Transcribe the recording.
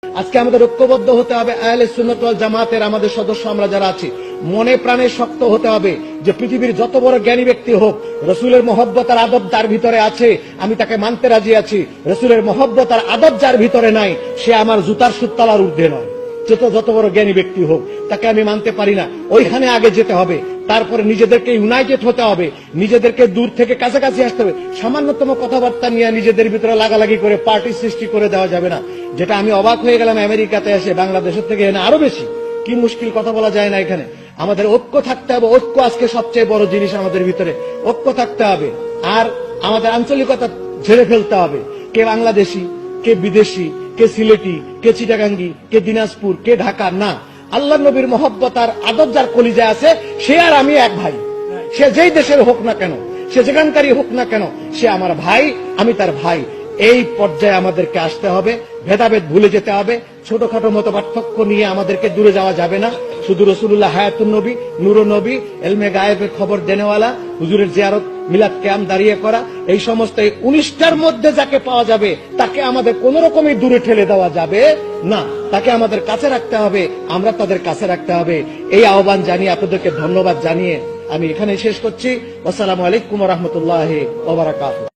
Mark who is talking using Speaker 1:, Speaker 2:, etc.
Speaker 1: আজকে আমাদের ঐক্যবদ্ধ হতে হবে। আহলে সুন্নাত ওয়াল জামাতের আমাদের সদস্য আমরা যারা আছি, মনে প্রাণে শক্ত হতে হবে যে পৃথিবীর যত বড় জ্ঞানী ব্যক্তি হোক, রসুলের মহব্বত আর আদব যার ভিতরে আছে আমি তাকে মানতে রাজি আছি। রসুলের মহব্বত আর আদব যার ভিতরে নাই সে আমার জুতার সুতলার ঊর্ধ্বে নয়। যত বড় জ্ঞানী ব্যক্তি হোক তাকে আমি মানতে পারি না। ওইখানে আগে যেতে হবে, তারপরে নিজেদেরকে ইউনাইটেড হতে হবে, নিজেদেরকে দূর থেকে কাছাকাছি আসতে হবে। সামান্যতম কথাবার্তা নিয়ে নিজেদের ভিতরে লাগালাগি করে পার্টি সৃষ্টি করে দেওয়া যাবে না। যেটা আমি অবাক হয়ে গেলাম আমেরিকাতে এসে, বাংলাদেশের থেকে এনে আরো বেশি কি মুশকিল, কথা বলা যায় না এখানে। আমাদের ঐক্য থাকতে হবে। ঐক্য আজকে সবচেয়ে বড় জিনিস আমাদের ভিতরে, ঐক্য থাকতে হবে। আর আমাদের আঞ্চলিকতা ঝেড়ে ফেলতে হবে। কে বাংলাদেশি, কে বিদেশি, কে সিলেটি, কে চিটাগাঙ্গি, কে দিনাজপুর, কে ঢাকা, না। আল্লাহ নবীর মহব্বত আর আদব যার কলিজায় আছে সে আর আমি এক ভাই। সে যেই দেশের হোক না কেন, সে যেখানকারই হোক না কেন, সে আমার ভাই, আমি তার ভাই। এই পর্যায়ে আমাদেরকে আসতে হবে। ভেদাভেদ ভুলে যেতে হবে। ছোটখাটো মত পার্থক্য নিয়ে আমাদেরকে দূরে যাওয়া যাবে না। শুধু রসুলুল্লাহ হায়াতুন নবী, নূর নবী, এলমে গায়েবের খবর দেনেওয়ালা, হুজুরের জিয়ারত, মিলাদ কিয়াম দাঁড়িয়ে করা, এই সমস্ত 19টার মধ্যে যাকে পাওয়া যাবে তাকে আমাদের কোন রকমই দূরে ঠেলে দেওয়া যাবে না। তাকে আমাদের কাছে রাখতে হবে, আমরা তাদের কাছে রাখতে হবে। এই আহ্বান জানিয়ে আপনাদেরকে ধন্যবাদ জানিয়ে আমি এখানে শেষ করছি। আসসালামু আলাইকুম ওয়া রাহমাতুল্লাহি ওয়া বারাকাতুহু।